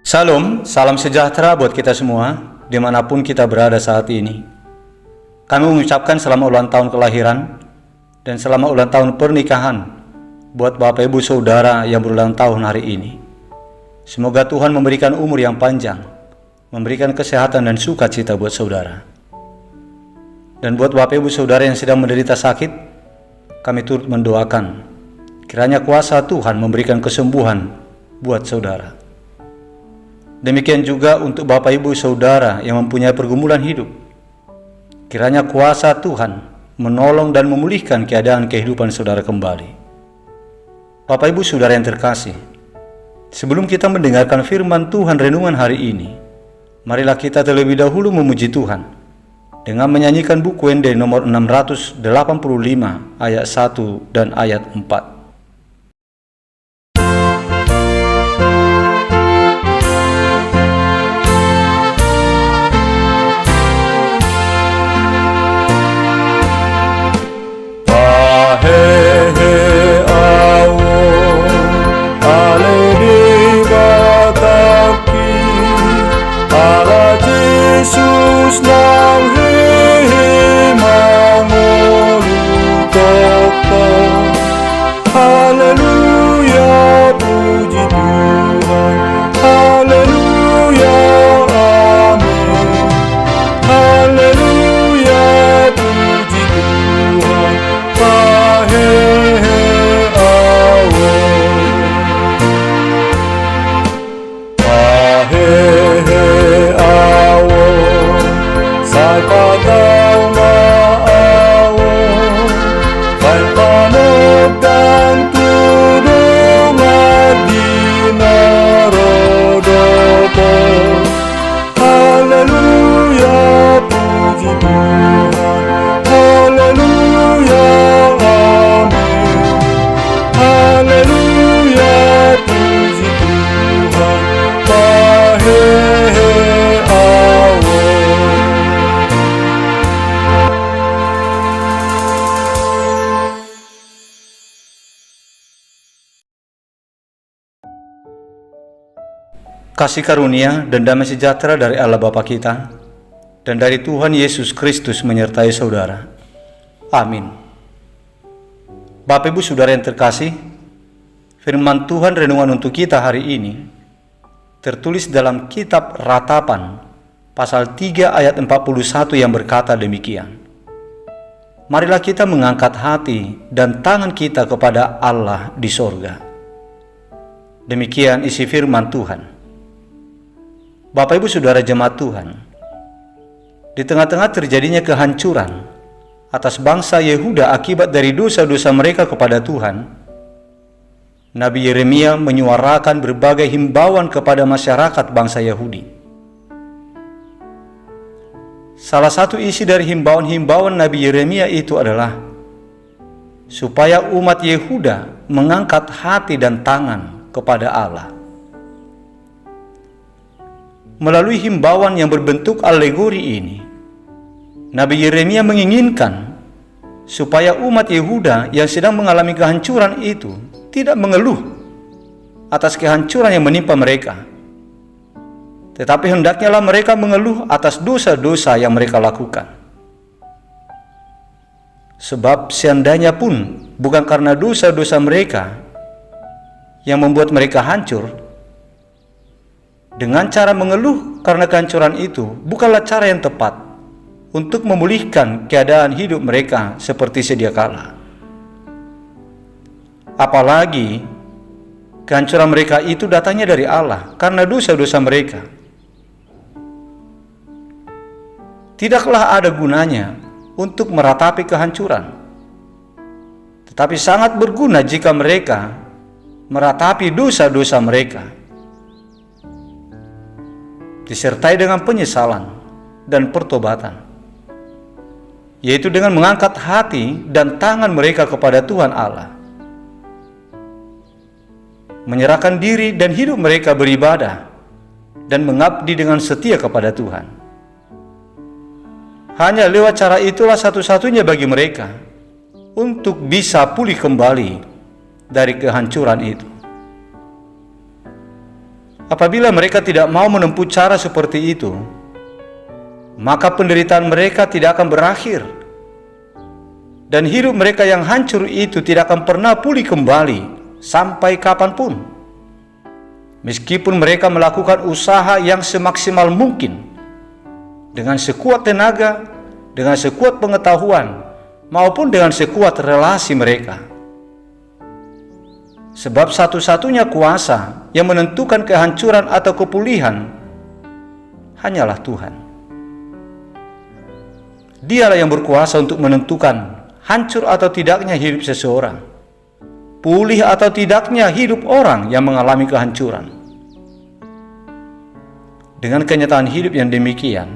Salam sejahtera buat kita semua, dimanapun kita berada saat ini. Kami mengucapkan selamat ulang tahun kelahiran dan selamat ulang tahun pernikahan buat Bapak Ibu Saudara yang berulang tahun hari ini. Semoga Tuhan memberikan umur yang panjang, memberikan kesehatan dan sukacita buat saudara. Dan buat Bapak Ibu Saudara yang sedang menderita sakit, kami turut mendoakan kiranya kuasa Tuhan memberikan kesembuhan buat saudara. Demikian juga untuk Bapak Ibu Saudara yang mempunyai pergumulan hidup. Kiranya kuasa Tuhan menolong dan memulihkan keadaan kehidupan saudara kembali. Bapak Ibu Saudara yang terkasih, sebelum kita mendengarkan firman Tuhan renungan hari ini, marilah kita terlebih dahulu memuji Tuhan dengan menyanyikan buku Wende nomor 685 ayat 1 dan ayat 4. Kasih karunia dan damai sejahtera dari Allah Bapa kita dan dari Tuhan Yesus Kristus menyertai saudara. Amin. Bapak Ibu Saudara yang terkasih, firman Tuhan renungan untuk kita hari ini tertulis dalam kitab Ratapan pasal 3 ayat 41 yang berkata demikian. Marilah kita mengangkat hati dan tangan kita kepada Allah di sorga. Demikian isi firman Tuhan. Bapak Ibu Saudara jemaat Tuhan, di tengah-tengah terjadinya kehancuran atas bangsa Yehuda akibat dari dosa-dosa mereka kepada Tuhan, Nabi Yeremia menyuarakan berbagai himbauan kepada masyarakat bangsa Yahudi. Salah satu isi dari himbauan-himbauan Nabi Yeremia itu adalah supaya umat Yehuda mengangkat hati dan tangan kepada Allah. Melalui himbauan yang berbentuk alegori ini, Nabi Yeremia menginginkan supaya umat Yehuda yang sedang mengalami kehancuran itu tidak mengeluh atas kehancuran yang menimpa mereka, tetapi hendaknya mereka mengeluh atas dosa-dosa yang mereka lakukan. Sebab seandainya pun bukan karena dosa-dosa mereka yang membuat mereka hancur, dengan cara mengeluh karena kehancuran itu bukanlah cara yang tepat untuk memulihkan keadaan hidup mereka seperti sedia kala. Apalagi kehancuran mereka itu datangnya dari Allah karena dosa-dosa mereka. Tidaklah ada gunanya untuk meratapi kehancuran, tetapi sangat berguna jika mereka meratapi dosa-dosa mereka, disertai dengan penyesalan dan pertobatan, yaitu dengan mengangkat hati dan tangan mereka kepada Tuhan Allah, menyerahkan diri dan hidup mereka beribadah dan mengabdi dengan setia kepada Tuhan. Hanya lewat cara itulah satu-satunya bagi mereka untuk bisa pulih kembali dari kehancuran itu. Apabila mereka tidak mau menempuh cara seperti itu, maka penderitaan mereka tidak akan berakhir, dan hidup mereka yang hancur itu tidak akan pernah pulih kembali sampai kapanpun. Meskipun mereka melakukan usaha yang semaksimal mungkin, dengan sekuat tenaga, dengan sekuat pengetahuan, maupun dengan sekuat relasi mereka. Sebab satu-satunya kuasa yang menentukan kehancuran atau kepulihan hanyalah Tuhan. Dialah yang berkuasa untuk menentukan hancur atau tidaknya hidup seseorang, pulih atau tidaknya hidup orang yang mengalami kehancuran. Dengan kenyataan hidup yang demikian,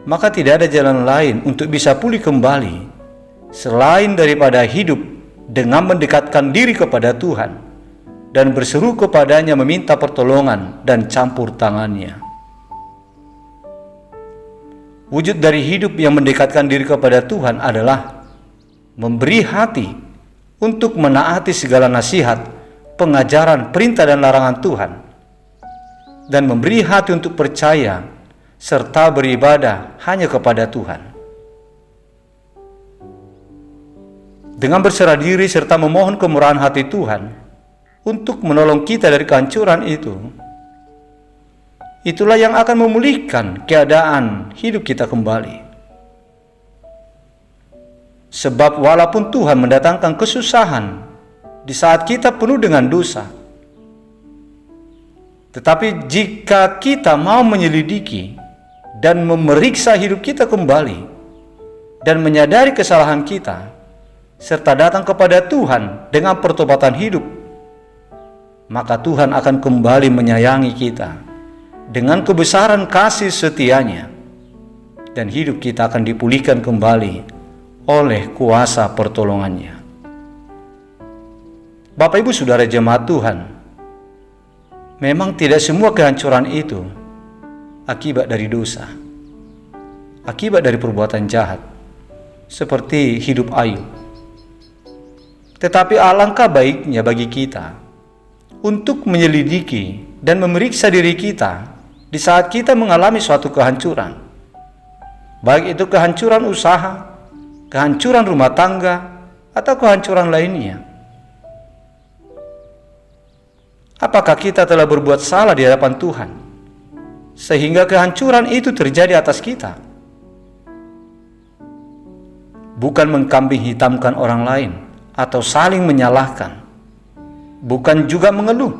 maka tidak ada jalan lain untuk bisa pulih kembali selain daripada hidup dengan mendekatkan diri kepada Tuhan dan berseru kepadanya meminta pertolongan dan campur tangannya. Wujud dari hidup yang mendekatkan diri kepada Tuhan adalah memberi hati untuk menaati segala nasihat, pengajaran, perintah dan larangan Tuhan, dan memberi hati untuk percaya serta beribadah hanya kepada Tuhan. Dengan berserah diri serta memohon kemurahan hati Tuhan untuk menolong kita dari kehancuran itu, itulah yang akan memulihkan keadaan hidup kita kembali. Sebab walaupun Tuhan mendatangkan kesusahan di saat kita penuh dengan dosa, tetapi jika kita mau menyelidiki dan memeriksa hidup kita kembali dan menyadari kesalahan kita, serta datang kepada Tuhan dengan pertobatan hidup, maka Tuhan akan kembali menyayangi kita dengan kebesaran kasih setianya, dan hidup kita akan dipulihkan kembali oleh kuasa pertolongannya. Bapak Ibu Saudara jemaat Tuhan, memang tidak semua kehancuran itu akibat dari dosa, akibat dari perbuatan jahat, seperti hidup Ayub. Tetapi alangkah baiknya bagi kita untuk menyelidiki dan memeriksa diri kita di saat kita mengalami suatu kehancuran, baik itu kehancuran usaha, kehancuran rumah tangga, atau kehancuran lainnya. Apakah kita telah berbuat salah di hadapan Tuhan sehingga kehancuran itu terjadi atas kita? Bukan mengkambing hitamkan orang lain atau saling menyalahkan, bukan juga mengeluh,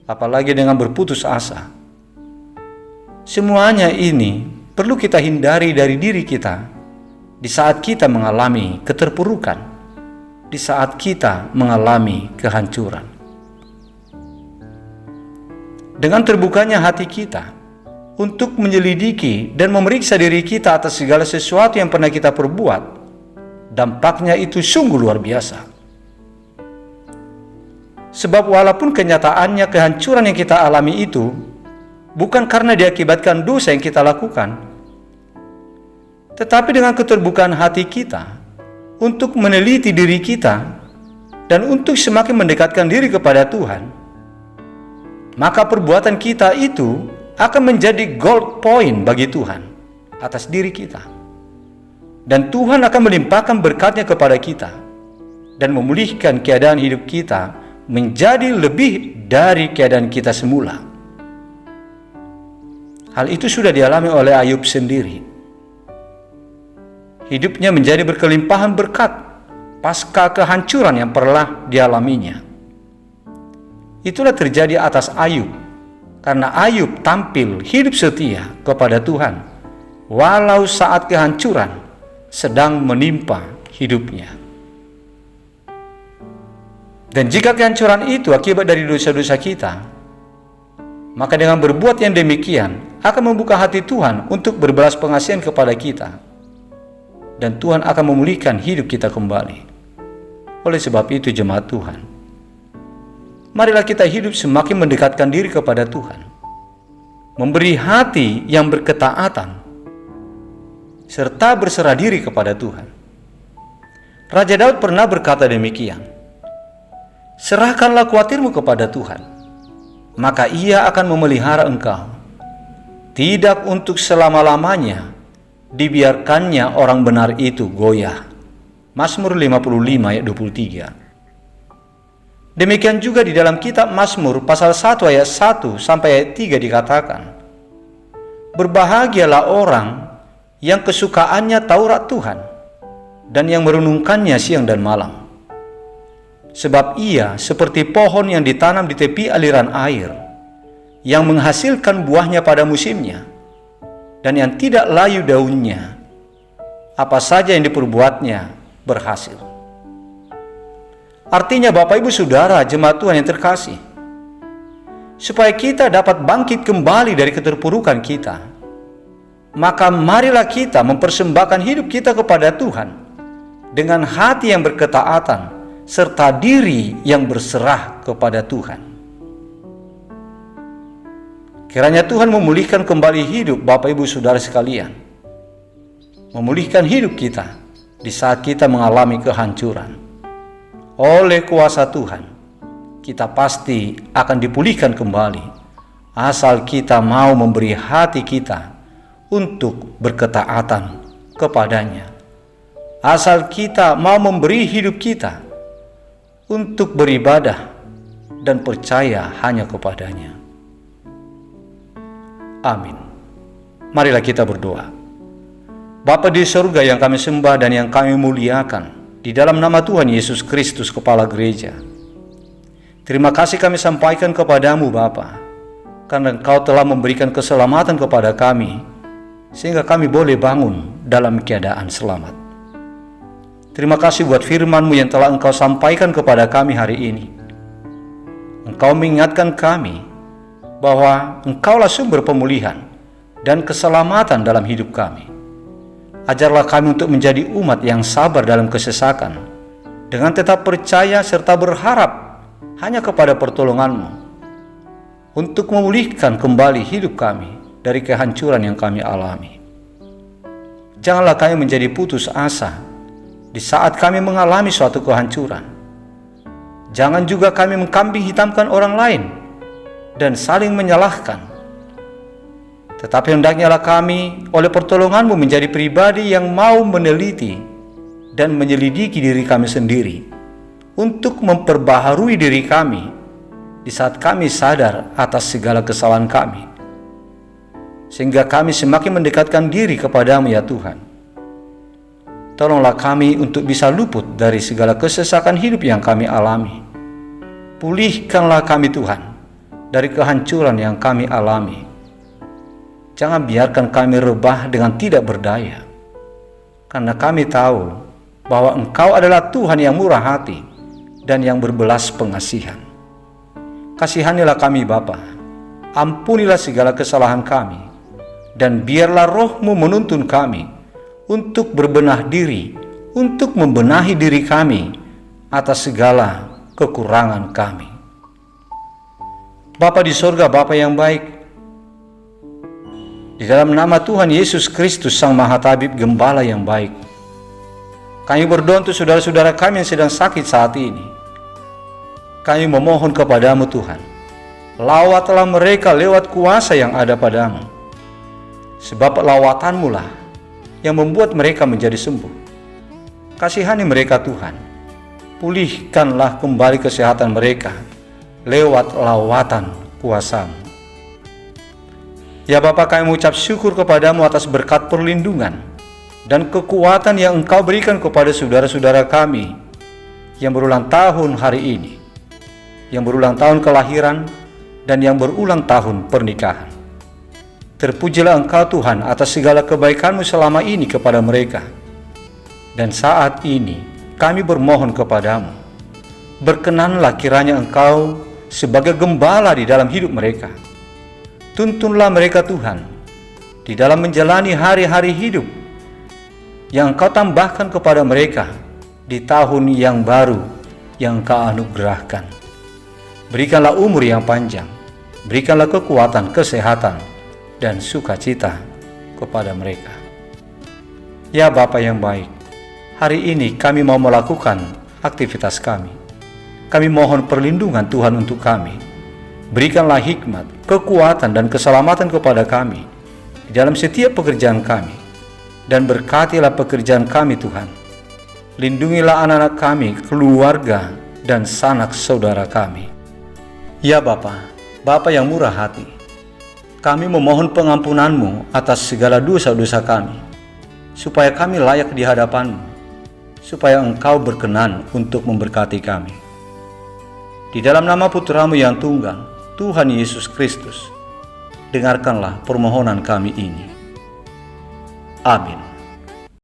apalagi dengan berputus asa. Semuanya ini perlu kita hindari dari diri kita di saat kita mengalami keterpurukan, di saat kita mengalami kehancuran. Dengan terbukanya hati kita untuk menyelidiki dan memeriksa diri kita atas segala sesuatu yang pernah kita perbuat, dampaknya itu sungguh luar biasa. Sebab walaupun kenyataannya kehancuran yang kita alami itu bukan karena diakibatkan dosa yang kita lakukan, tetapi dengan keterbukaan hati kita untuk meneliti diri kita dan untuk semakin mendekatkan diri kepada Tuhan, maka perbuatan kita itu akan menjadi gold point bagi Tuhan atas diri kita. Dan Tuhan akan melimpahkan berkat-Nya kepada kita dan memulihkan keadaan hidup kita menjadi lebih dari keadaan kita semula. Hal itu sudah dialami oleh Ayub sendiri. Hidupnya menjadi berkelimpahan berkat pasca kehancuran yang pernah dialaminya. Itulah terjadi atas Ayub, karena Ayub tampil hidup setia kepada Tuhan walau saat kehancuran sedang menimpa hidupnya. Dan jika kehancuran itu akibat dari dosa-dosa kita, maka dengan berbuat yang demikian akan membuka hati Tuhan untuk berbelas pengasihan kepada kita, dan Tuhan akan memulihkan hidup kita kembali. Oleh sebab itu jemaat Tuhan, marilah kita hidup semakin mendekatkan diri kepada Tuhan, memberi hati yang berketaatan, serta berserah diri kepada Tuhan. Raja Daud pernah berkata demikian, "Serahkanlah khawatirmu kepada Tuhan, maka Ia akan memelihara engkau. Tidak untuk selama-lamanya dibiarkannya orang benar itu goyah. Mazmur 55 ayat 23. Demikian juga di dalam kitab Mazmur pasal 1 ayat 1 sampai ayat 3 dikatakan, berbahagialah orang yang kesukaannya Taurat Tuhan dan yang merenungkannya siang dan malam. Sebab ia seperti pohon yang ditanam di tepi aliran air, yang menghasilkan buahnya pada musimnya, dan yang tidak layu daunnya. Apa saja yang diperbuatnya berhasil. Artinya Bapak Ibu Saudara jemaat Tuhan yang terkasih, supaya kita dapat bangkit kembali dari keterpurukan kita, maka marilah kita mempersembahkan hidup kita kepada Tuhan dengan hati yang berketaatan serta diri yang berserah kepada Tuhan. Kiranya Tuhan memulihkan kembali hidup Bapak Ibu Saudara sekalian, memulihkan hidup kita di saat kita mengalami kehancuran. Oleh kuasa Tuhan, kita pasti akan dipulihkan kembali, asal kita mau memberi hati kita untuk berketaatan kepadanya, asal kita mau memberi hidup kita untuk beribadah dan percaya hanya kepadanya. Amin. Marilah kita berdoa. Bapa di surga yang kami sembah dan yang kami muliakan, di dalam nama Tuhan Yesus Kristus Kepala Gereja, terima kasih kami sampaikan kepadamu Bapa, karena Engkau telah memberikan keselamatan kepada kami, sehingga kami boleh bangun dalam keadaan selamat. Terima kasih buat firman-Mu yang telah Engkau sampaikan kepada kami hari ini. Engkau mengingatkan kami bahwa Engkaulah sumber pemulihan dan keselamatan dalam hidup kami. Ajarlah kami untuk menjadi umat yang sabar dalam kesesakan, dengan tetap percaya serta berharap hanya kepada pertolongan-Mu, untuk memulihkan kembali hidup kami dari kehancuran yang kami alami. Janganlah kami menjadi putus asa di saat kami mengalami suatu kehancuran. Jangan juga kami mengkambing hitamkan orang lain dan saling menyalahkan. Tetapi hendaknyalah kami oleh pertolongan-Mu menjadi pribadi yang mau meneliti dan menyelidiki diri kami sendiri, untuk memperbaharui diri kami di saat kami sadar atas segala kesalahan kami, sehingga kami semakin mendekatkan diri kepada-Mu ya Tuhan. Tolonglah kami untuk bisa luput dari segala kesesakan hidup yang kami alami. Pulihkanlah kami Tuhan dari kehancuran yang kami alami. Jangan biarkan kami rebah dengan tidak berdaya, karena kami tahu bahwa Engkau adalah Tuhan yang murah hati dan yang berbelas pengasihan. Kasihanilah kami Bapa, ampunilah segala kesalahan kami, dan biarlah Roh-Mu menuntun kami untuk berbenah diri, untuk membenahi diri kami atas segala kekurangan kami. Bapa di sorga, Bapa yang baik, di dalam nama Tuhan Yesus Kristus Sang Maha Tabib, Gembala yang baik, kami berdoa untuk saudara-saudara kami yang sedang sakit saat ini. Kami memohon kepadamu Tuhan, lawatlah mereka lewat kuasa yang ada padamu, sebab lawatan-Mu lah yang membuat mereka menjadi sembuh. Kasihani mereka Tuhan, pulihkanlah kembali kesehatan mereka lewat lawatan kuasa-Mu. Ya Bapa, kami mengucap syukur kepadamu atas berkat perlindungan dan kekuatan yang Engkau berikan kepada saudara-saudara kami yang berulang tahun hari ini, yang berulang tahun kelahiran, dan yang berulang tahun pernikahan. Terpujilah Engkau Tuhan atas segala kebaikan-Mu selama ini kepada mereka. Dan saat ini kami bermohon kepadamu, berkenanlah kiranya Engkau sebagai gembala di dalam hidup mereka. Tuntunlah mereka Tuhan di dalam menjalani hari-hari hidup yang Engkau tambahkan kepada mereka di tahun yang baru yang Engkau anugerahkan. Berikanlah umur yang panjang, berikanlah kekuatan, kesehatan, dan sukacita kepada mereka. Ya Bapa yang baik, hari ini kami mau melakukan aktivitas kami. Kami mohon perlindungan Tuhan untuk kami. berikanlah hikmat, kekuatan, dan keselamatan kepada kami di dalam setiap pekerjaan kami, dan berkatilah pekerjaan kami Tuhan. Lindungilah anak-anak kami, keluarga, dan sanak saudara kami. Ya Bapa, Bapa yang murah hati, kami memohon pengampunan-Mu atas segala dosa-dosa kami, supaya kami layak di hadapan-Mu, supaya Engkau berkenan untuk memberkati kami. Di dalam nama Putra-Mu yang tunggal, Tuhan Yesus Kristus, dengarkanlah permohonan kami ini. Amin.